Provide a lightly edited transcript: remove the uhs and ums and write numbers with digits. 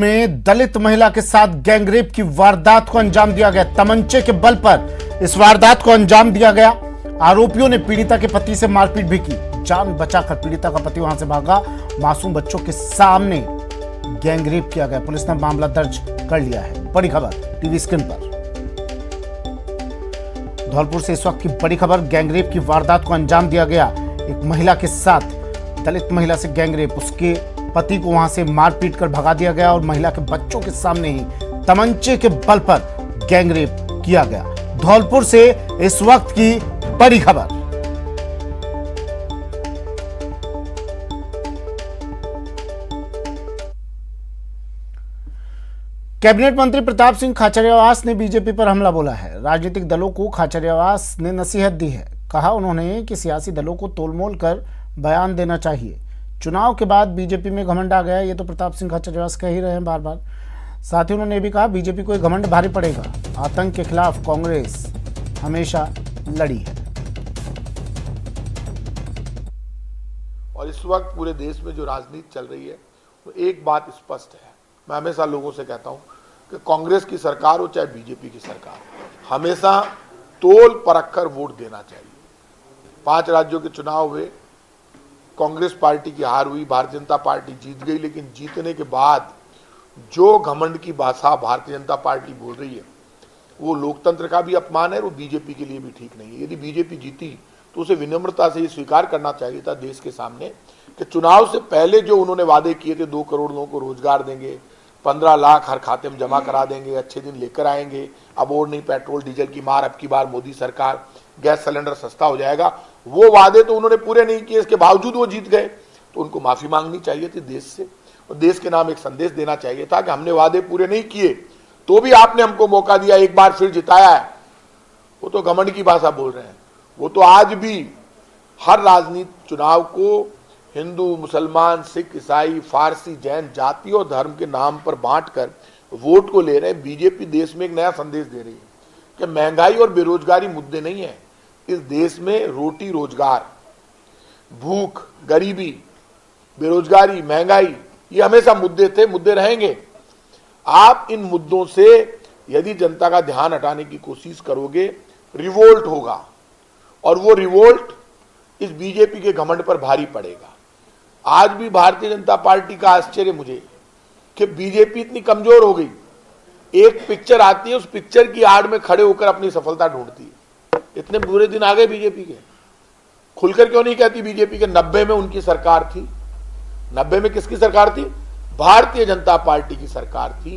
में दलित महिला के साथ गैंगरेप की वारदात को अंजाम दिया गया। तमंचे के बल पर इस वारदात को अंजाम दिया गया। आरोपियों ने पीड़िता के पति से मारपीट भी की। जान बचाकर पीड़िता का पति वहां से भागा। मासूम बच्चों के सामने गैंगरेप किया गया। पुलिस ने मामला दर्ज कर लिया है। बड़ी खबर टीवी स्क्रीन पर। धौलपुर से इस वक्त की बड़ी खबर। गैंगरेप की वारदात को अंजाम दिया गया। एक महिला के साथ दलित महिला से गैंगरेप, उसके पति को वहां से मारपीट कर भगा दिया गया और महिला के बच्चों के सामने ही तमंचे के बल पर गैंगरेप किया गया। धौलपुर से इस वक्त की बड़ी खबर। कैबिनेट मंत्री प्रताप सिंह खाचरियावास ने बीजेपी पर हमला बोला है। राजनीतिक दलों को खाचरियावास ने नसीहत दी है। कहा उन्होंने कि सियासी दलों को तोलमोल कर बयान देना चाहिए। चुनाव के बाद बीजेपी में घमंड आ गया, ये तो प्रताप सिंह खाचरियावास कह ही रहे हैं बार बार। साथ ही उन्होंने ये भी कहा बीजेपी को घमंड भारी पड़ेगा। आतंक के खिलाफ कांग्रेस हमेशा लड़ी है। और इस वक्त पूरे देश में जो राजनीति चल रही है तो एक बात स्पष्ट है। मैं हमेशा लोगों से कहता हूं कि कांग्रेस की सरकार हो चाहे बीजेपी की सरकार, हमेशा तोल परख कर वोट देना चाहिए। 5 राज्यों के चुनाव हुए, कांग्रेस पार्टी की हार हुई, भारतीय जनता पार्टी जीत गई। लेकिन जीतने के बाद जो घमंड की भाषा भारतीय जनता पार्टी बोल रही है वो लोकतंत्र का भी अपमान है और वो बीजेपी के लिए भी ठीक नहीं है। यदि बीजेपी जीती तो उसे विनम्रता से ये स्वीकार करना चाहिए था देश के सामने कि चुनाव से पहले जो उन्होंने वादे किए थे, 2 करोड़ लोगों को रोजगार देंगे, 15 लाख हर खाते में जमा करा देंगे, अच्छे दिन लेकर आएंगे, अब और नहीं पेट्रोल डीजल की मार, अब की बार मोदी सरकार, गैस सिलेंडर सस्ता हो जाएगा, वो वादे तो उन्होंने पूरे नहीं किए। इसके बावजूद वो जीत गए तो उनको माफी मांगनी चाहिए थी देश से और देश के नाम एक संदेश देना चाहिए था कि हमने वादे पूरे नहीं किए तो भी आपने हमको मौका दिया, एक बार फिर जिताया है। वो तो घमंड की भाषा बोल रहे हैं। वो तो आज भी हर राजनीति चुनाव को हिंदू, मुसलमान, सिख, ईसाई, फारसी, जैन, जाति और धर्म के नाम पर बांटकर वोट को ले रहे हैं। बीजेपी देश में एक नया संदेश दे रही है कि महंगाई और बेरोजगारी मुद्दे नहीं है। इस देश में रोटी रोजगार, भूख, गरीबी, बेरोजगारी, महंगाई ये हमेशा मुद्दे थे, मुद्दे रहेंगे। आप इन मुद्दों से यदि जनता का ध्यान हटाने की कोशिश करोगे, रिवोल्ट होगा और वो रिवोल्ट इस बीजेपी के घमंड पर भारी पड़ेगा। आज भी भारतीय जनता पार्टी का आश्चर्य मुझे कि बीजेपी इतनी कमजोर हो गई। एक पिक्चर आती है, उस पिक्चर की आड़ में खड़े होकर अपनी सफलता ढूंढती है। इतने बुरे दिन आ गए बीजेपी के। खुलकर क्यों नहीं कहती बीजेपी के 90 में उनकी सरकार थी? 90 में किसकी सरकार थी? भारतीय जनता पार्टी की सरकार थी।